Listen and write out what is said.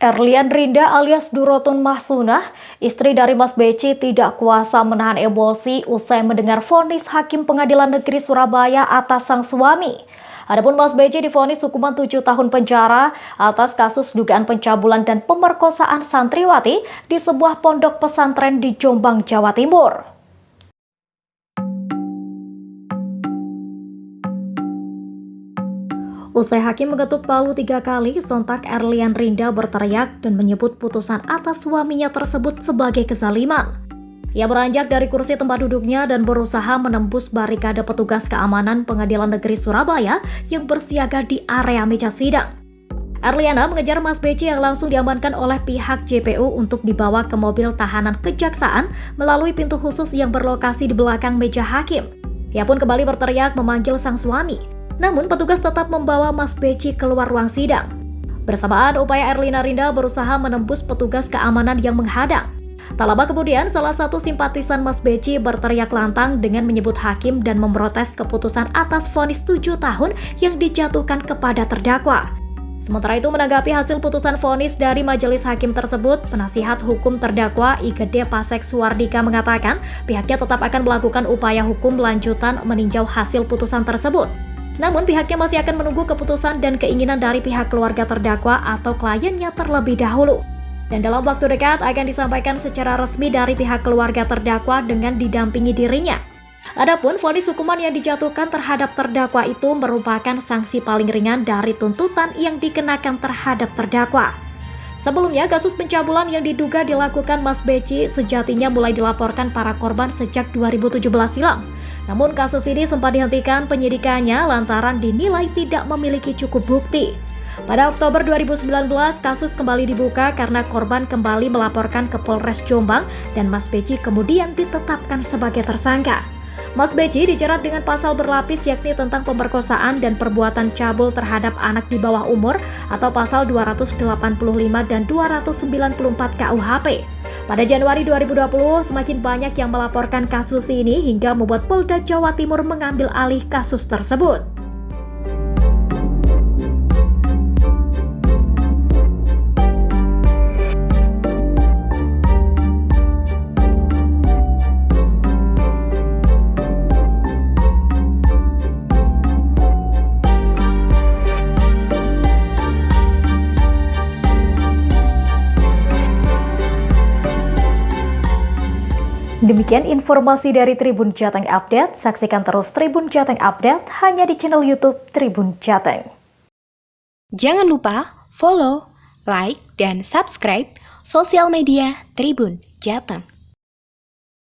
Erlian Rinda alias Durotun Mahsunah, istri dari Mas Beci tidak kuasa menahan emosi usai mendengar vonis Hakim Pengadilan Negeri Surabaya atas sang suami. Adapun Mas Beci divonis hukuman 7 tahun penjara atas kasus dugaan pencabulan dan pemerkosaan santriwati di sebuah pondok pesantren di Jombang, Jawa Timur. Usai hakim mengetuk palu 3 kali, sontak Erlian Rinda berteriak dan menyebut putusan atas suaminya tersebut sebagai kezaliman. Ia beranjak dari kursi tempat duduknya dan berusaha menembus barikade petugas keamanan Pengadilan Negeri Surabaya yang bersiaga di area meja sidang. Erliana mengejar Mas Beci yang langsung diamankan oleh pihak JPU untuk dibawa ke mobil tahanan kejaksaan melalui pintu khusus yang berlokasi di belakang meja hakim. Ia pun kembali berteriak memanggil sang suami. Namun petugas tetap membawa Mas Beci keluar ruang sidang. Bersamaan upaya Erliana Rinda berusaha menembus petugas keamanan yang menghadang. Tak lama kemudian salah satu simpatisan Mas Beci berteriak lantang dengan menyebut hakim dan memprotes keputusan atas vonis 7 tahun yang dijatuhkan kepada terdakwa. Sementara itu menanggapi hasil putusan vonis dari majelis hakim tersebut, penasihat hukum terdakwa IGD Pasek Suwardika mengatakan pihaknya tetap akan melakukan upaya hukum lanjutan meninjau hasil putusan tersebut. Namun pihaknya masih akan menunggu keputusan dan keinginan dari pihak keluarga terdakwa atau kliennya terlebih dahulu. Dan dalam waktu dekat akan disampaikan secara resmi dari pihak keluarga terdakwa dengan didampingi dirinya. Adapun vonis hukuman yang dijatuhkan terhadap terdakwa itu merupakan sanksi paling ringan dari tuntutan yang dikenakan terhadap terdakwa. Sebelumnya, kasus pencabulan yang diduga dilakukan Mas Beci sejatinya mulai dilaporkan para korban sejak 2017 silam. Namun kasus ini sempat dihentikan penyidikannya lantaran dinilai tidak memiliki cukup bukti. Pada Oktober 2019, kasus kembali dibuka karena korban kembali melaporkan ke Polres Jombang dan Mas Beci kemudian ditetapkan sebagai tersangka. Mas Beci dijerat dengan pasal berlapis yakni tentang pemerkosaan dan perbuatan cabul terhadap anak di bawah umur atau pasal 285 dan 294 KUHP. Pada Januari 2020, semakin banyak yang melaporkan kasus ini hingga membuat Polda Jawa Timur mengambil alih kasus tersebut. Demikian informasi dari Tribun Jateng Update. Saksikan terus Tribun Jateng Update hanya di channel YouTube Tribun Jateng. Jangan lupa follow, like, dan subscribe sosial media Tribun Jateng.